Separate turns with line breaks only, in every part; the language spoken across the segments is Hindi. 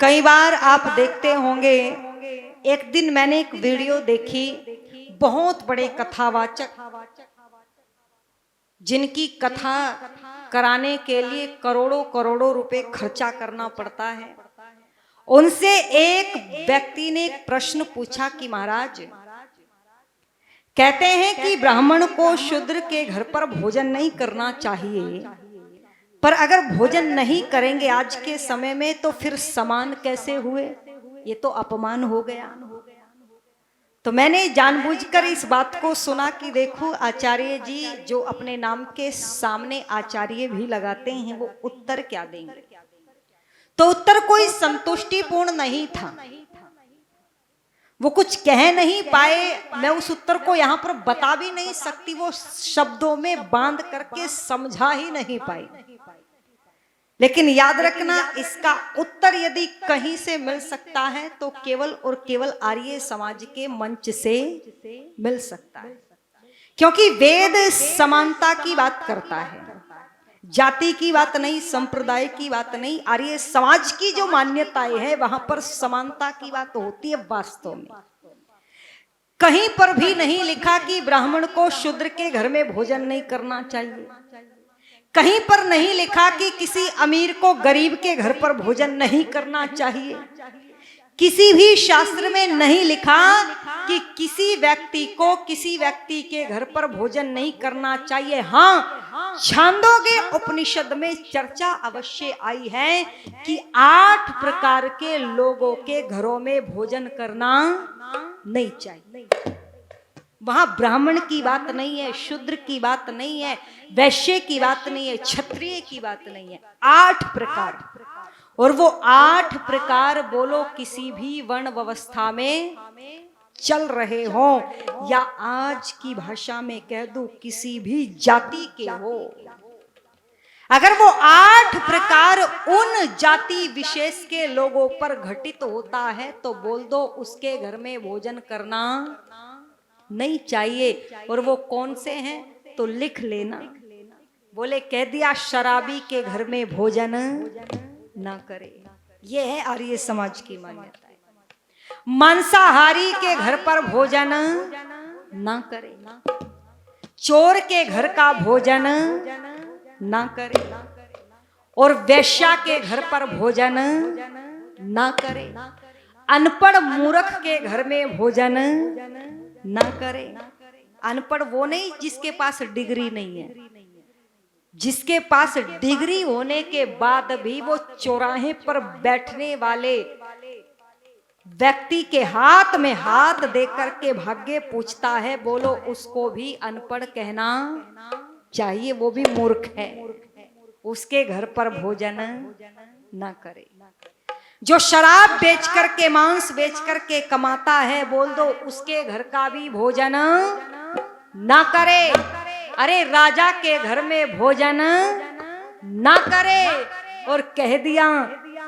कई बार आप देखते होंगे, एक दिन मैंने एक वीडियो देखी, बहुत बड़े कथावाचक जिनकी कथा कराने के लिए करोड़ों करोड़ों रुपए खर्चा करना पड़ता है, उनसे एक व्यक्ति ने एक प्रश्न पूछा कि महाराज, कहते हैं कि ब्राह्मण को शूद्र के घर पर भोजन नहीं करना चाहिए, पर अगर भोजन नहीं करेंगे आज के समय में तो फिर समान कैसे हुए? ये तो अपमान हो गया। तो मैंने जानबूझकर इस बात को सुना कि देखो आचार्य जी जो अपने नाम के सामने आचार्य भी लगाते हैं वो उत्तर क्या देंगे। तो उत्तर कोई संतुष्टिपूर्ण नहीं था, वो कुछ कह नहीं पाए। मैं उस उत्तर को यहाँ पर बता भी नहीं सकती, वो शब्दों में बांध करके समझा ही नहीं पाई। लेकिन याद रखना, इसका उत्तर यदि कहीं से मिल सकता है तो केवल और केवल आर्य समाज के मंच से मिल सकता है, क्योंकि वेद समानता की बात करता है, जाति की बात नहीं, संप्रदाय की बात नहीं। आर्य समाज की जो मान्यताएं हैं वहां पर समानता की बात होती है। वास्तव में कहीं पर भी नहीं लिखा कि ब्राह्मण को शूद्र के घर में भोजन नहीं करना चाहिए, कहीं पर नहीं लिखा कि किसी अमीर को गरीब के घर पर भोजन नहीं करना चाहिए, किसी भी शास्त्र में नहीं लिखा कि किसी व्यक्ति को किसी व्यक्ति के घर पर भोजन नहीं करना चाहिए। हाँ, छांदोग्य उपनिषद में चर्चा अवश्य आई है कि 8 प्रकार के लोगों के घरों में भोजन करना नहीं चाहिए। वहां ब्राह्मण की बात नहीं है, शूद्र की बात नहीं है, वैश्य की बात नहीं है, क्षत्रिय की बात नहीं है। 8 प्रकार, और वो 8 प्रकार बोलो किसी भी वर्ण व्यवस्था में चल रहे हो, या आज की भाषा में कह दूं किसी भी जाति के हो, अगर वो 8 प्रकार उन जाति विशेष के लोगों पर घटित होता है तो बोल दो उसके घर में भोजन करना नहीं चाहिए। और वो कौन से हैं तो लिख लेना। बोले कह दिया शराबी के घर में भोजन ना करे, ये है आर्य समाज की मान्यता है। मांसाहारी के घर पर भोजन ना करे, चोर के घर का भोजन ना करे, और वेश्या के घर पर भोजन ना करे, अनपढ़ मूर्ख के घर में भोजन ना करे। अनपढ़ वो नहीं जिसके पास डिग्री नहीं है, जिसके पास डिग्री होने के बाद भी वो चौराहे पर बैठने वाले व्यक्ति के हाथ में हाथ देकर के भाग्य पूछता है, बोलो उसको भी अनपढ़ कहना चाहिए, वो भी मूर्ख है, उसके घर पर भोजन ना करे। जो शराब बेच करके मांस बेच करके कमाता है, बोल दो उसके घर का भी भोजन ना करे। अरे राजा के घर में भोजन ना करे, और कह दिया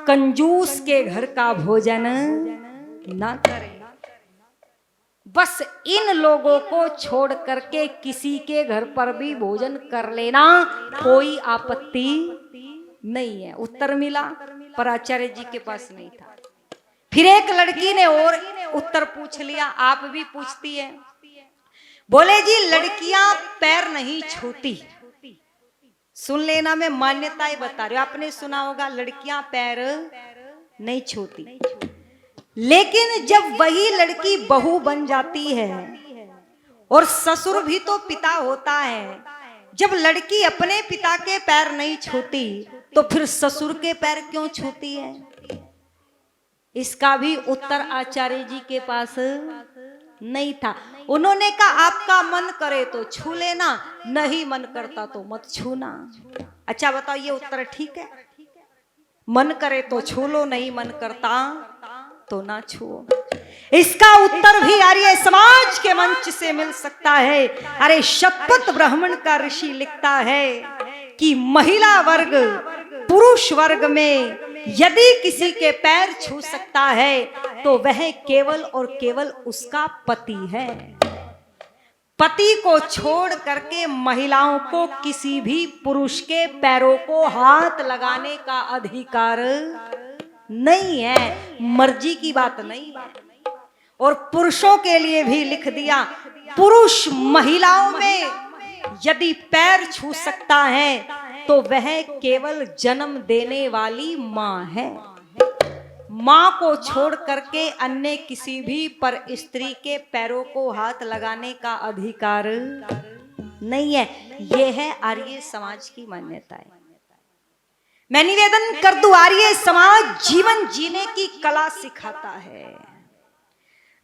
कंजूस के घर का भोजन ना करे। बस इन लोगों को छोड़ करके किसी के घर पर भी भोजन कर लेना कोई आपत्ति नहीं है। उत्तर मिला, पर आचार्य जी के पास नहीं था। फिर एक लड़की ने और उत्तर पूछ लिया, आप भी पूछती है। बोले जी लड़कियां पैर नहीं छूती। सुन लेना, मैं मान्यताएं बता रही हूं। आपने सुना होगा लड़कियां पैर नहीं छूती, लेकिन जब वही लड़की बहू बन जाती है और ससुर भी तो पिता होता है, जब लड़की अपने पिता के पैर नहीं छूती तो फिर ससुर के पैर क्यों छूती है? इसका भी उत्तर आचार्य जी के पास नहीं था। उन्होंने कहा आपका मन करे तो छू लेना, नहीं मन करता तो मत छूना। अच्छा बताओ ये उत्तर ठीक है? मन करे तो छू लो, नहीं मन करता तो ना छुओ। इसका उत्तर भी आर्य समाज के मंच से मिल सकता है। अरे शतपथ ब्राह्मण का ऋषि लिखता है कि महिला वर्ग पुरुष वर्ग में यदि किसी के पैर छू सकता है तो वह केवल और केवल उसका पति है। पति को छोड़ करके महिलाओं को किसी भी पुरुष के पैरों को हाथ लगाने का अधिकार नहीं है, मर्जी की बात नहीं है। और पुरुषों के लिए भी लिख दिया, पुरुष महिलाओं में यदि पैर छू सकता है तो वह केवल जन्म देने वाली मां है। मां को छोड़ करके अन्य किसी भी पर स्त्री के पैरों को हाथ लगाने का अधिकार नहीं है। यह है आर्य समाज की मान्यता है। मैं निवेदन कर दूं, आर्य समाज जीवन जीने की कला सिखाता है।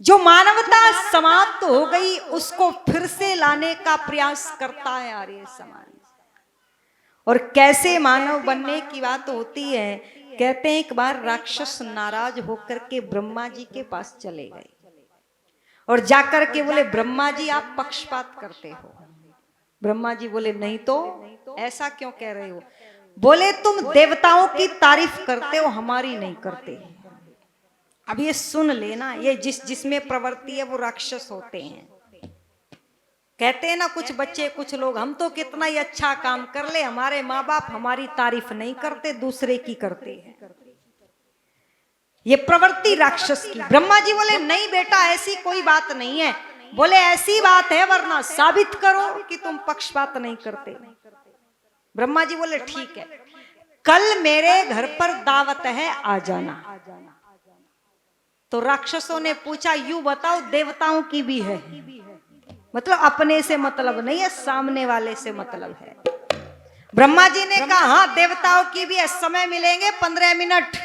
जो मानवता समाप्त हो गई उसको फिर से लाने का प्रयास करता है आर्य समाज। और कैसे मानव बनने की बात होती है, कहते हैं एक बार राक्षस नाराज होकर के ब्रह्मा जी के पास चले गए और जाकर के बोले, ब्रह्मा जी आप पक्षपात करते हो। ब्रह्मा जी बोले, नहीं तो ऐसा क्यों कह रहे हो? बोले, तुम देवताओं की तारीफ करते हो, हमारी नहीं करते। अब ये सुन लेना, ये जिसमें प्रवृत्ति है वो राक्षस होते हैं। कहते हैं ना कुछ बच्चे, कुछ लोग, हम तो कितना ही अच्छा काम कर ले, हमारे माँ बाप हमारी तारीफ नहीं करते, दूसरे की करते हैं। ये प्रवृत्ति राक्षस की। ब्रह्मा जी बोले, नहीं बेटा ऐसी कोई बात नहीं है। बोले, ऐसी बात है, वरना साबित करो कि तुम पक्षपात नहीं करते। ब्रह्मा जी बोले, ठीक है, कल मेरे घर पर दावत है, आ जाना। तो राक्षसों ने पूछा, यूं बताओ देवताओं की भी है? मतलब अपने से मतलब नहीं है, सामने वाले से मतलब है। ब्रह्मा जी ने कहा, हाँ देवताओं की भी है, समय मिलेंगे 15 मिनट।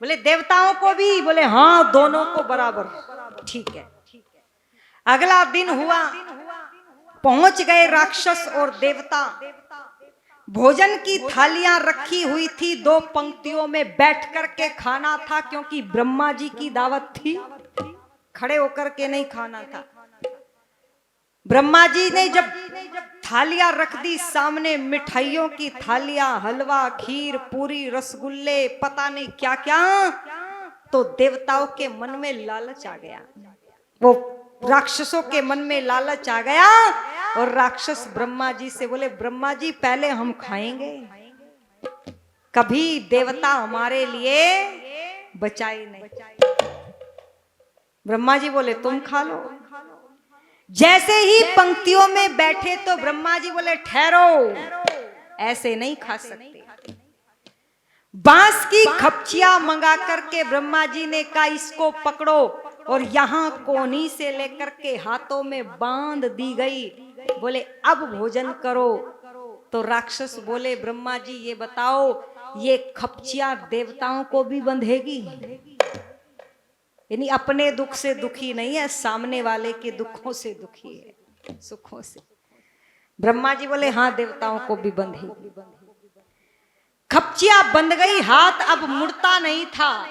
बोले, देवताओं को भी? बोले, हाँ दोनों को बराबर। ठीक है। अगला दिन हुआ, पहुंच गए राक्षस और देवता। भोजन की थालियां रखी हुई थी, 2 पंक्तियों में बैठ करके खाना था, क्योंकि ब्रह्मा जी की दावत थी, खड़े होकर के नहीं खाना था। ब्रह्मा जी ने जब थालियां रख दी सामने, मिठाइयों की थालियां, हलवा, खीर, पूरी, रसगुल्ले, पता नहीं क्या क्या, तो देवताओं के मन में लालच आ गया, वो राक्षसों के मन में लालच आ गया। और राक्षस ब्रह्मा जी से बोले, ब्रह्मा जी पहले हम खाएंगे, कभी देवता हमारे लिए बचाए नहीं। ब्रह्मा जी बोले, तुम खा लो। जैसे ही पंक्तियों में बैठे तो ब्रह्मा जी बोले, ठहरो, ऐसे नहीं खा सकते। बांस की खपचिया मंगा करके ब्रह्मा जी ने कहा, इसको पकड़ो, और यहां कोनी से लेकर के हाथों में बांध दी गई। बोले, अब भोजन करो। तो राक्षस बोले, ब्रह्मा जी ये बताओ, ये खपचिया देवताओं को भी बंधेगी? यानी अपने दुख से दुखी नहीं है, सामने वाले के दुखों से दुखी है, सुखों से। ब्रह्मा जी बोले, हाँ देवताओं को भी बंधेगी। खपचिया बंध गई, हाथ अब मुड़ता नहीं था।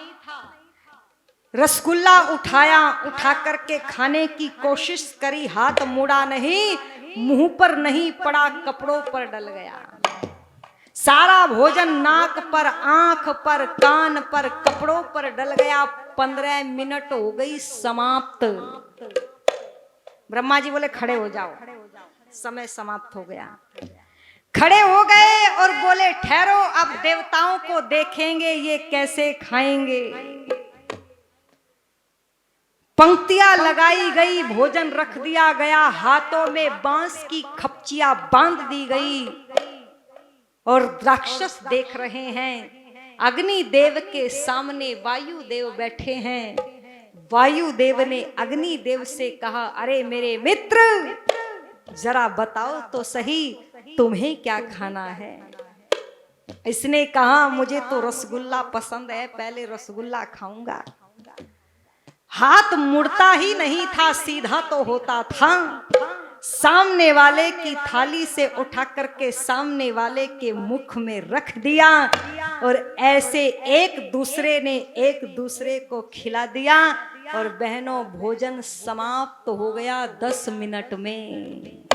रसगुल्ला उठाया, उठा करके खाने की कोशिश करी, हाथ मुड़ा नहीं, मुंह पर नहीं पड़ा, कपड़ों पर डल गया। सारा भोजन नाक पर, आंख पर, कान पर, कपड़ों पर डल गया। 15 मिनट हो गई समाप्त। ब्रह्मा जी बोले, खड़े हो जाओ, समय समाप्त हो गया। खड़े हो गए और बोले, ठहरो, अब देवताओं को देखेंगे ये कैसे खाएंगे। पंक्तियां लगाई गई, भोजन रख दिया गया, हाथों में बांस की खपचिया बांध दी गई, और राक्षस देख रहे हैं। अग्नि देव के सामने वायु देव बैठे हैं। वायु देव ने अग्नि देव से कहा, अरे मेरे मित्र, जरा बताओ तो सही, तुम्हें क्या खाना है? इसने कहा, मुझे तो रसगुल्ला पसंद है, पहले रसगुल्ला खाऊंगा। हाथ मुड़ता ही नहीं था, सीधा तो होता था। सामने वाले की थाली से उठा करके सामने वाले के मुख में रख दिया, और ऐसे एक दूसरे ने एक दूसरे को खिला दिया। और बहनों, भोजन समाप्त हो गया 10 मिनट में,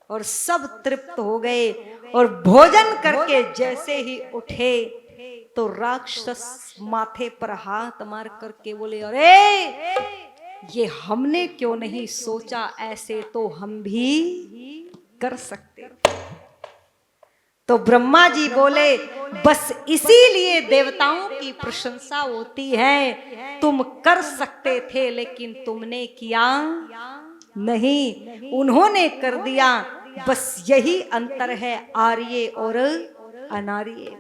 और सब तृप्त हो गए। और भोजन करके जैसे ही उठे तो राक्षस माथे पर हाथ मार करके बोले, अरे ये हमने क्यों नहीं सोचा, ऐसे तो हम भी कर सकते। तो ब्रह्मा जी बोले बस इसीलिए देवताओं की प्रशंसा होती है, तुम कर सकते थे लेकिन तुमने किया नहीं, उन्होंने कर दिया। बस यही अंतर है आर्य और अनार्य।